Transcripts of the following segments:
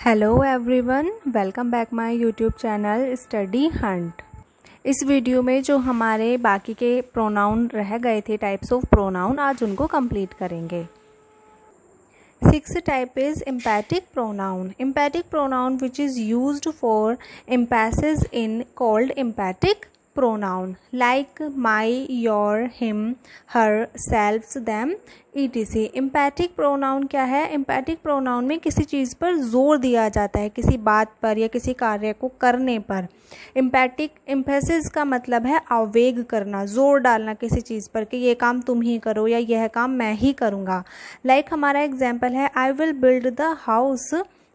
Hello everyone, welcome back my YouTube channel study Hunt. इस video में जो हमारे बाकी के प्रोनाउन रह गए थे, टाइप्स ऑफ प्रोनाउन, आज उनको कंप्लीट करेंगे। 6th type is emphatic pronoun. Emphatic pronoun which is used for emphasis in called emphatic pronoun like my, your, him, her, selves, them, etc. Emphatic pronoun क्या है? Empathic pronoun में किसी चीज़ पर जोर दिया जाता है, किसी बात पर या किसी कार्य को करने पर। एम्पैथिक एम्फेसिस का मतलब है आवेग करना, जोर डालना किसी चीज़ पर कि ये काम तुम ही करो या यह काम मैं ही करूँगा। लाइक हमारा एग्जाम्पल है I will build the house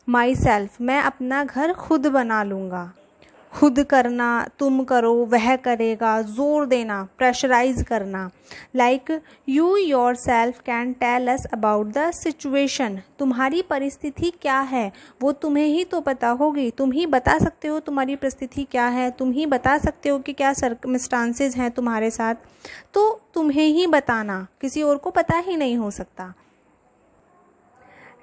my self. मैं अपना घर खुद बना लूँगा। खुद करना, तुम करो, वह करेगा, जोर देना, प्रेशराइज करना। Like you yourself can tell us about the situation. तुम्हारी परिस्थिति क्या है वो तुम्हें ही तो पता होगी, तुम ही बता सकते हो तुम्हारी परिस्थिति क्या है, तुम ही बता सकते हो कि क्या सर्कमस्टांसेस हैं तुम्हारे साथ, तो तुम्हें ही बताना, किसी और को पता ही नहीं हो सकता।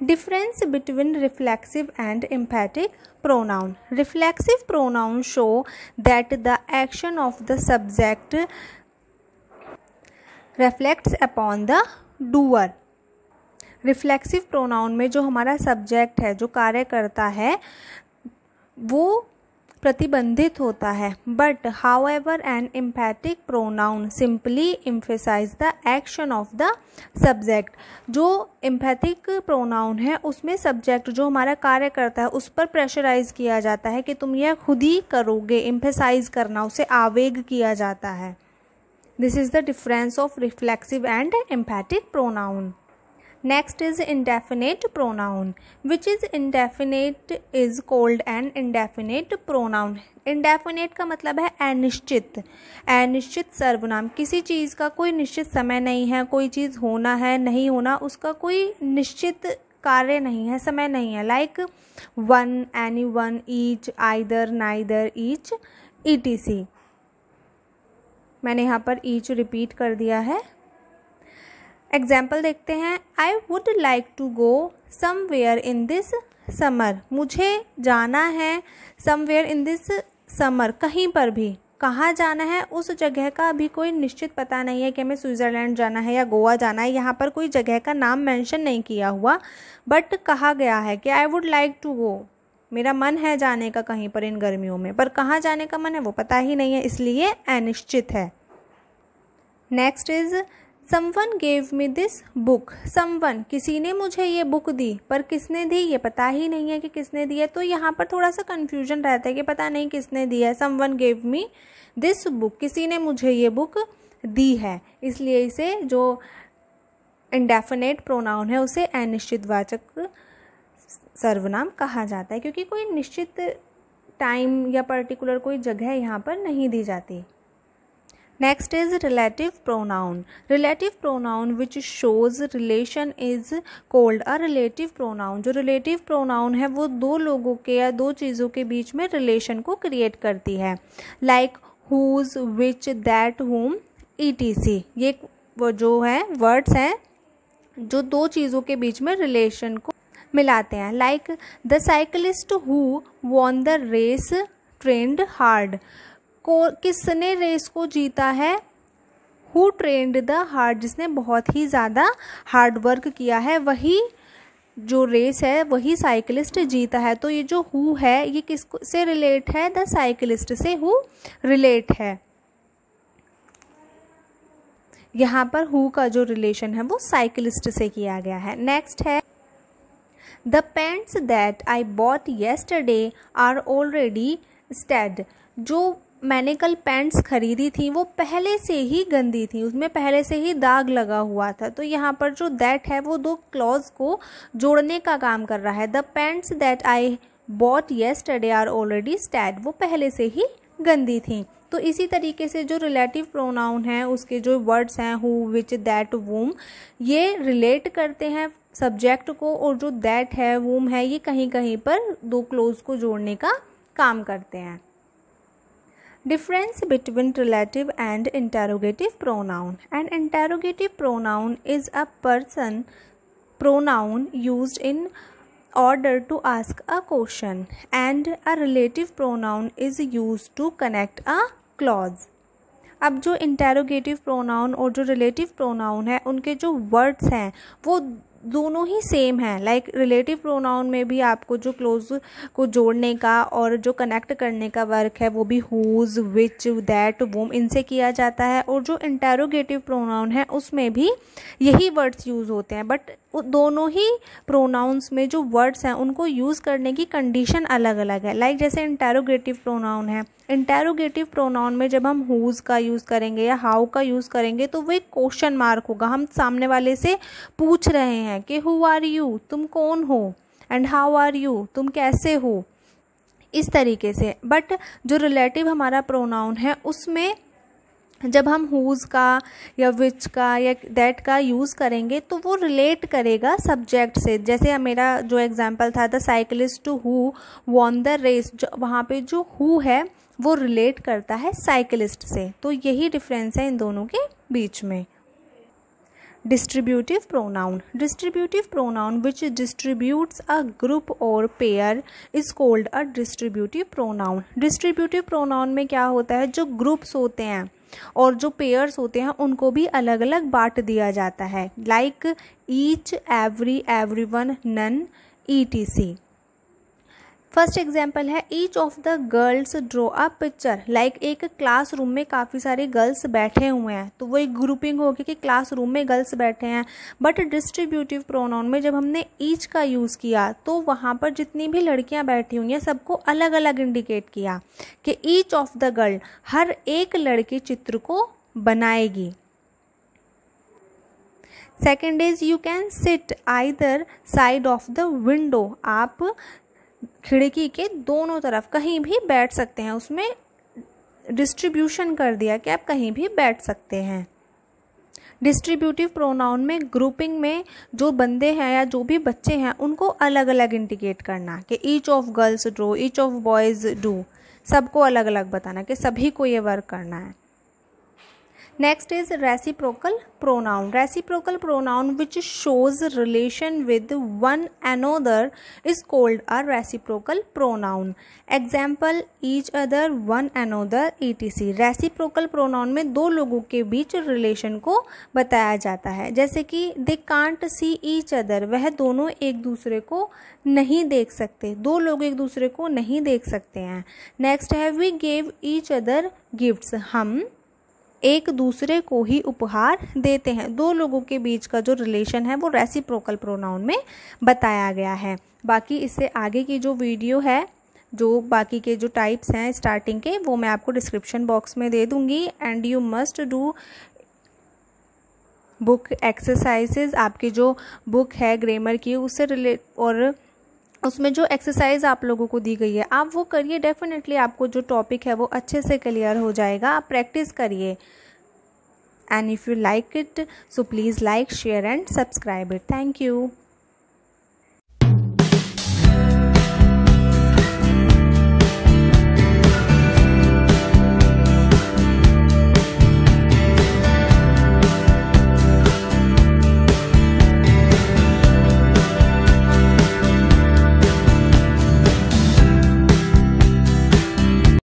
Difference between reflexive and emphatic pronoun. Reflexive pronouns show that the action of the subject reflects upon the doer. Reflexive pronoun में जो हमारा सब्जेक्ट है, जो कार्य करता है, वो प्रतिबंधित होता है। But however an empathic pronoun simply emphasise the action of the subject. जो एम्पैथिक प्रोनाउन है उसमें सब्जेक्ट जो हमारा कार्य करता है उस पर प्रेशराइज किया जाता है कि तुम यह खुद ही करोगे। एम्फेसाइज करना, उसे आवेग किया जाता है। This is the difference of reflexive and empathic pronoun. Next is indefinite pronoun. Which is indefinite is called an indefinite pronoun. Indefinite का मतलब है अनिश्चित, अनिश्चित सर्वनाम। किसी चीज़ का कोई निश्चित समय नहीं है, कोई चीज़ होना है नहीं होना, उसका कोई निश्चित कार्य नहीं है, समय नहीं है। Like one, any one, each, either, neither, each, etc. मैंने यहाँ पर ईच रिपीट कर दिया है। एग्जाम्पल देखते हैं। I would like to go somewhere in this summer. मुझे जाना है समवेयर इन दिस समर, कहीं पर भी। कहाँ जाना है उस जगह का अभी कोई निश्चित पता नहीं है कि हमें स्विट्ज़रलैंड जाना है या गोवा जाना है। यहाँ पर कोई जगह का नाम मेंशन नहीं किया हुआ, बट कहा गया है कि I would like to go. मेरा मन है जाने का कहीं पर इन गर्मियों में, पर कहाँ जाने का मन है वो पता ही नहीं है, इसलिए अनिश्चित है। Next is Someone gave me this book. Someone, किसी ने मुझे ये बुक दी, पर किसने दी ये पता ही नहीं है कि किसने दी है, तो यहाँ पर थोड़ा सा कन्फ्यूजन रहता है कि पता नहीं किसने दी है। Someone gave me this book, किसी ने मुझे ये बुक दी है, इसलिए इसे जो इंडेफिनेट प्रोनाउन है उसे अनिश्चितवाचक सर्वनाम कहा जाता है, क्योंकि कोई निश्चित टाइम या पर्टिकुलर कोई जगह यहाँ पर नहीं दी जाती। Next is relative pronoun. Relative pronoun which shows relation is called a relative pronoun. जो relative pronoun है वो दो लोगों के या दो चीज़ों के बीच में relation को create करती है। Like whose, which, that, whom, etc. ये वो जो है words हैं जो दो चीज़ों के बीच में relation को मिलाते हैं। Like the cyclist who won the race trained hard. को किसने रेस को जीता है? हु ट्रेंड द हार्ड, जिसने बहुत ही ज़्यादा हार्ड वर्क किया है, वही जो रेस है वही साइकिलिस्ट जीता है। तो ये जो हु है ये किस से रिलेट है? द साइकिलिस्ट से हु रिलेट है। यहाँ पर हु का जो रिलेशन है वो साइकिलिस्ट से किया गया है। नेक्स्ट है the pants that I bought yesterday are already stained. जो मैंने कल पैंट्स खरीदी थी वो पहले से ही गंदी थी, उसमें पहले से ही दाग लगा हुआ था। तो यहाँ पर जो दैट है वो दो क्लॉज को जोड़ने का काम कर रहा है। The pants that I bought yesterday are already stained, वो पहले से ही गंदी थी। तो इसी तरीके से जो रिलेटिव प्रोनाउन है उसके जो वर्ड्स हैं हु, विच, दैट, वूम, ये रिलेट करते हैं सब्जेक्ट को, और जो दैट है, वूम है, ये कहीं कहीं पर दो क्लोज को जोड़ने का काम करते हैं। Difference between relative and interrogative pronoun. An interrogative pronoun is a person pronoun used in order to ask a question, and a relative pronoun is used to connect a clause. अब जो interrogative pronoun और जो relative pronoun है उनके जो words हैं वो दोनों ही सेम हैं. लाइक रिलेटिव प्रोनाउन में भी आपको जो क्लोज को जोड़ने का और जो कनेक्ट करने का वर्क है वो भी हुज, विच, दैट, वोम इनसे किया जाता है. और जो इंटेरोगेटिव प्रोनाउन है उसमें भी यही वर्ड्स यूज़ होते हैं. बट दोनों ही प्रोनाउंस में जो वर्ड्स हैं उनको यूज़ करने की कंडीशन अलग अलग है. लाइक जैसे इंटेरोगेटिव प्रोनाउन है, इंटेरोगेटिव प्रोनाउन में जब हम हुज का यूज़ करेंगे या हाउ का यूज़ करेंगे तो वो एक क्वेश्चन मार्क होगा. हम सामने वाले से पूछ रहे हैं कि हु आर यू, तुम कौन हो, एंड हाउ आर यू, तुम कैसे हो, इस तरीके से. बट जो रिलेटिव हमारा प्रोनाउन है उसमें जब हम हुज का या विच का या दैट का यूज़ करेंगे तो वो रिलेट करेगा सब्जेक्ट से. जैसे मेरा जो एग्जांपल था the cyclist who won the race, वहाँ पे जो हु है वो रिलेट करता है साइकिलिस्ट से. तो यही डिफरेंस है इन दोनों के बीच में. Distributive pronoun. Distributive pronoun which distributes a group और pair is called a distributive pronoun. Distributive pronoun में क्या होता है, जो ग्रुप्स होते हैं और जो पेयर्स होते हैं उनको भी अलग अलग बांट दिया जाता है. Like each, every, everyone, none, etc. First example है each of the girls draw a picture. Like एक क्लासरूम में काफ़ी सारे गर्ल्स बैठे हुए हैं तो वो एक ग्रुपिंग होगी कि क्लासरूम में गर्ल्स बैठे हैं. बट डिस्ट्रीब्यूटिव प्रोनाउन में जब हमने ईच का यूज़ किया तो वहाँ पर जितनी भी लड़कियाँ बैठी हुई हैं सबको अलग अलग इंडिकेट किया कि ईच ऑफ द गर्ल, हर एक लड़की चित्र को बनाएगी. Second is you can sit either side of the window. आप खिड़की के दोनों तरफ कहीं भी बैठ सकते हैं. उसमें डिस्ट्रीब्यूशन कर दिया कि आप कहीं भी बैठ सकते हैं. डिस्ट्रीब्यूटिव प्रोनाउन में ग्रुपिंग में जो बंदे हैं या जो भी बच्चे हैं उनको अलग अलग इंडिकेट करना कि each of girls draw, each of boys do, सबको अलग अलग बताना कि सभी को ये वर्क करना है. Next is reciprocal pronoun. Reciprocal pronoun which shows relation with one another is called a reciprocal pronoun. Example each other, one another, etc. Reciprocal pronoun में दो लोगों के बीच रिलेशन को बताया जाता है. जैसे कि they can't see each other, वह दोनों एक दूसरे को नहीं देख सकते. दो लोग एक दूसरे को नहीं देख सकते हैं. नेक्स्ट है we gave each other gifts. हम एक दूसरे को ही उपहार देते हैं. दो लोगों के बीच का जो रिलेशन है वो रेसिप्रोकल प्रोनाउन में बताया गया है. बाकी इससे आगे की जो वीडियो है, जो बाकी के जो टाइप्स हैं स्टार्टिंग के, वो मैं आपको डिस्क्रिप्शन बॉक्स में दे दूंगी. And you must do book exercises. आपकी जो बुक है ग्रामर की उससे रिलेट और उसमें जो एक्सरसाइज आप लोगों को दी गई है आप वो करिए. डेफिनेटली आपको जो टॉपिक है वो अच्छे से क्लियर हो जाएगा. आप प्रैक्टिस करिए. And if you like it so please like, share and subscribe it. Thank you.